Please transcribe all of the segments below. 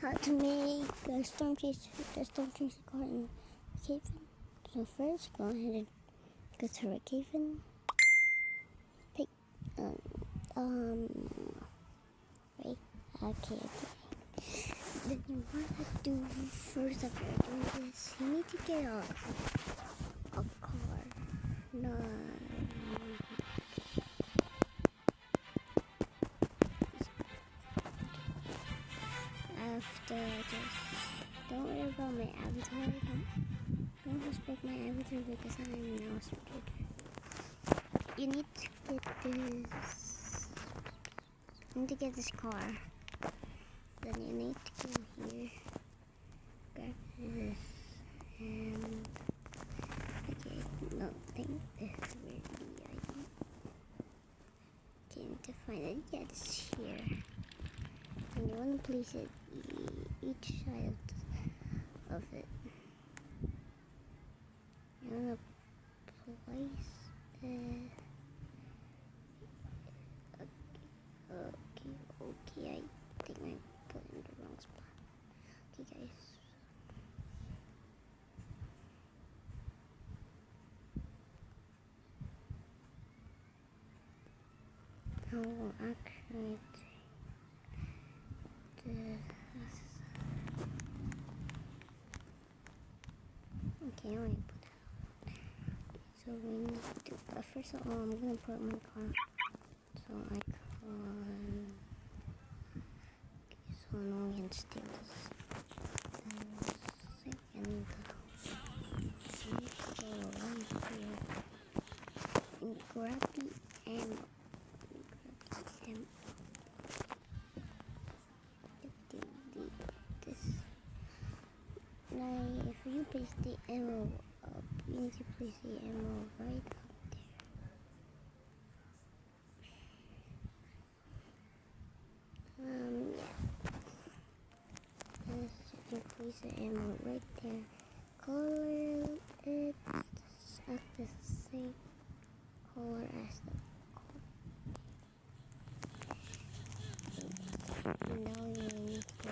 how to make the storm chaser car in Brookhaven. So first, go ahead and go to Brookhaven. Pick wait, okay. Then you want to do first after doing this, you need to get a car. No. After just don't worry about my avatar. Don't respect my avatar because I am now scared. You need to get this. You need to get this car. Then you need to go here. Grab this and okay, no, think this really. Okay, need to find it. Yeah, it's here. And you want to place it each side of it. You want to place it. Okay, I think I put it in the wrong spot. Okay, guys. Oh, actually. Okay, now I put it. So we need to. First of all, I'm gonna put my car. So I can. So no one can steal this. And second, go around here and grab the ammo. This. Now, if you place the ammo up, you need to place the ammo right up there. Yeah. Yes, you can place the ammo right there. Color it at the same color as the car. Now you need to.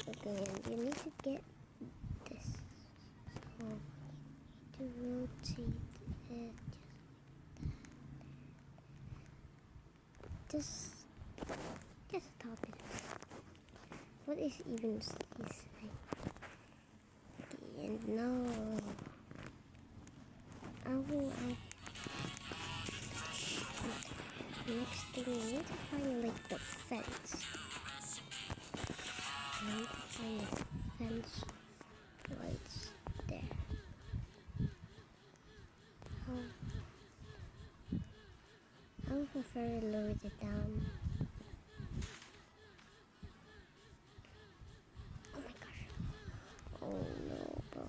Okay, you need to get this. So you need to rotate it just top it. What is even this thing? Okay, and now I will. Next thing, you need to find like the fence. You need to find the fence right there. I would prefer to lower it down. Oh my gosh. Oh no, bro.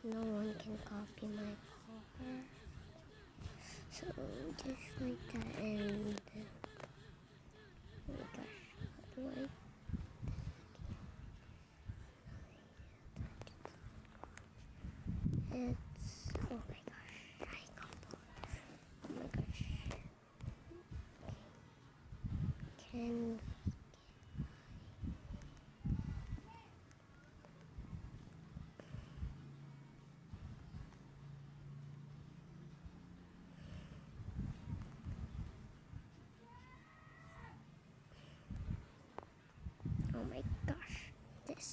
No one can copy my car. So just like that and oh my gosh, how do I it's oh my gosh, I can't. Oh my gosh. Can oh my gosh, this.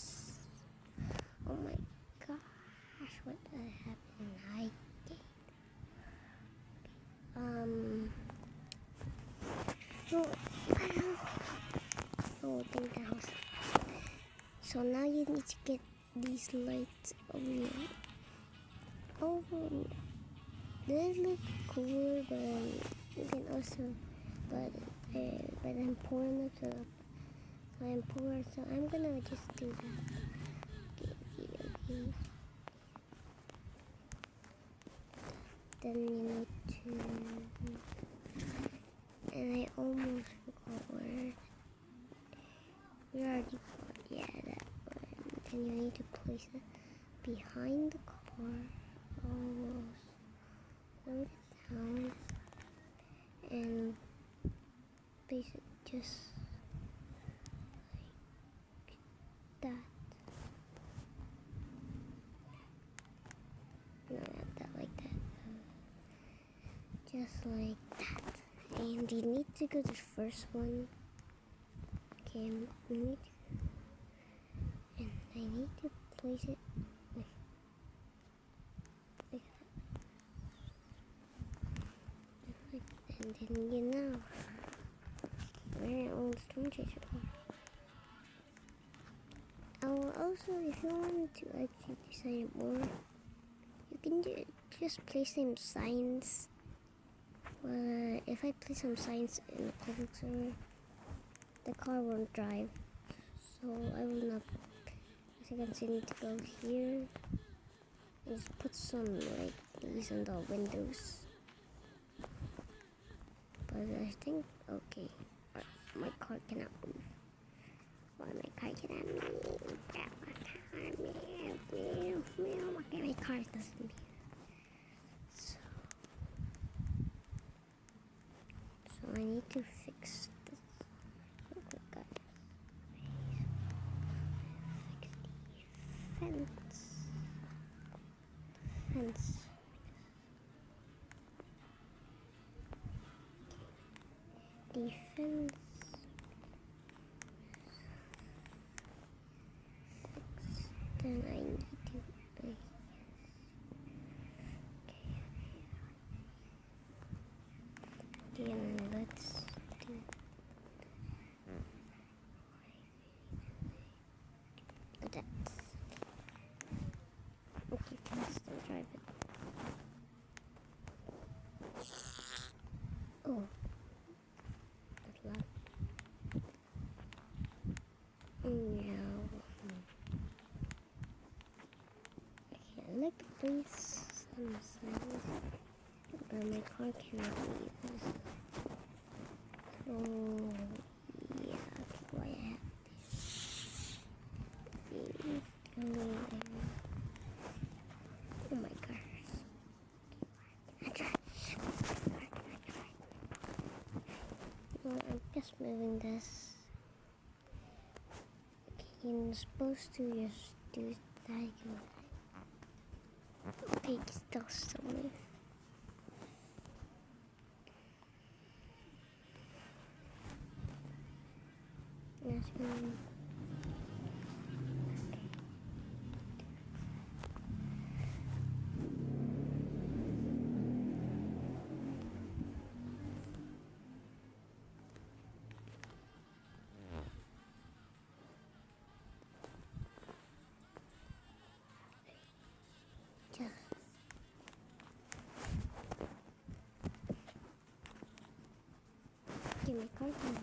Oh my gosh, what happened? I did. No, oh, I think that was. So now you need to get these lights over here. Oh, they look cool, but you can also, but I'm poor enough to. So I'm poor, so I'm gonna just do that. Okay. Then you need to, and I almost forgot where. We already got, yeah, that one. Then you need to place it behind the car, almost. Load it down, and place it just like that. No, not that, like that. Just like that. And you need to go to the first one. Okay, and I need to place it like that. And then you know where all the storm chaser are. Also, if you want to actually design it more, you can just place some signs. If I place some signs in the public server, the car won't drive. So I will not. As you can see, I need to go here. Just put some like these on the windows. But I think okay. My car cannot move. Why my car cannot move? Okay, my car doesn't move. So I need to fix this. Look what I got. Fix the fence. Defense. Then I need to okay. Then let's do that. Okay, let's still drive it. Oh, that's loud. No. Okay, I like to place some signs, but my car cannot leave this. So yeah, that's why I have this. Oh my gosh. Well, I'm just moving this. Okay, you're supposed to just do that. Okay, it's still somewhere. That's one. Okay, my car can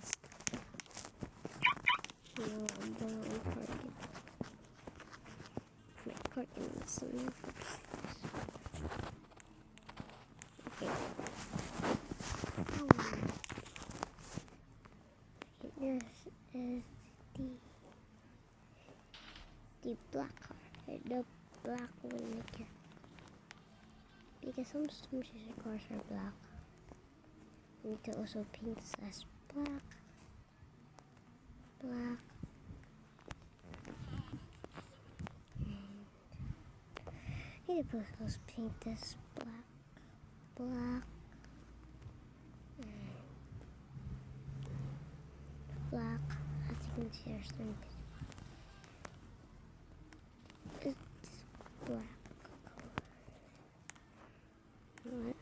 no, I'm going to park it. My car can listen. Okay. This is the black car. The black one again. Because some chaser cars are black. We need to also paint this as black. Black. I need to also paint this black. Black. Black. As you can see, there's some. It's black. What?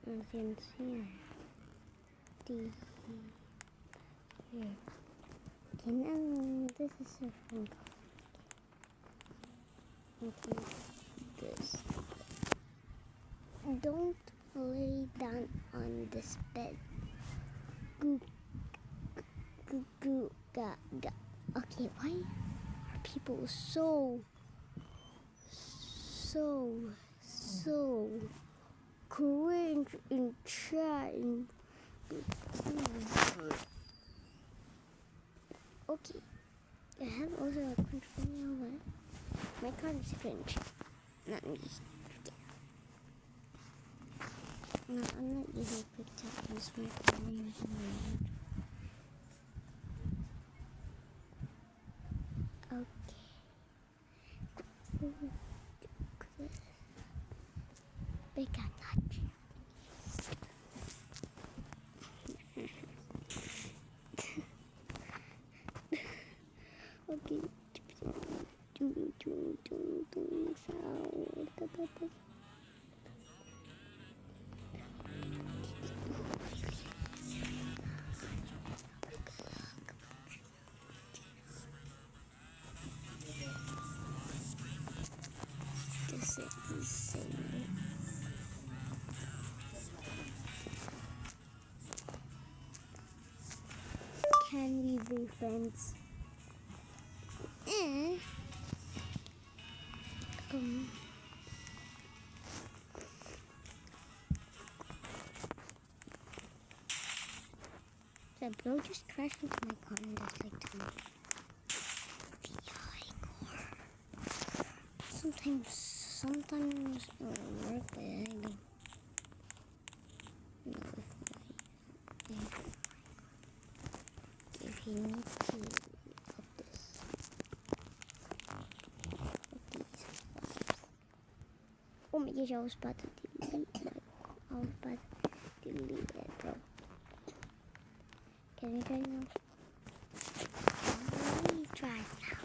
As you can see, here. Okay, now this is a fun color. Okay, this. Don't lay down on this bed. Goo, goo, goo, ga, ga. Okay, why are people so cringe and chat and okay, I have also a cringe video, but my card is cringe, not me. No, I'm not using quick tap. I'm just going to put on my phone. Okay. Big notch. Okay. Sound. This is insane. Can we be friends? That bro just crashed into my car and just like to me. Sometimes it will work, but I don't know if you need to up this. Oh my gosh, I was about to delete it, bro. Can we drive now? Can we drive now?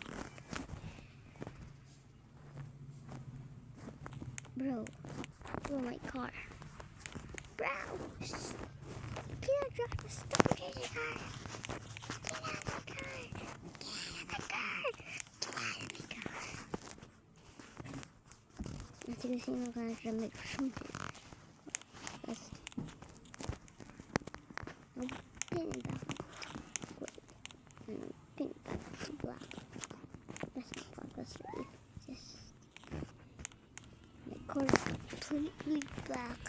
Bro, my car. Bro, you can't drive the stone in the car. Get out of the car. Get out of the car. I think I'm going to make something. Let's pin it back. Pin it back to black. That's not black, that's really just my car is completely black.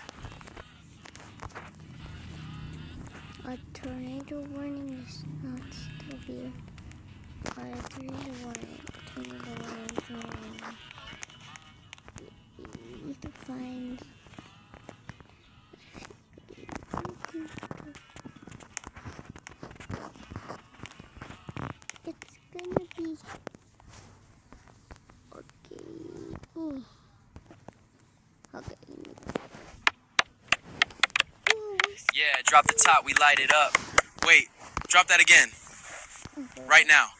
A tornado warning is not still here. A tornado warning. You need to find. It's gonna be okay. Okay. Yeah, drop the top, we light it up. Wait, drop that again. Okay. Right now.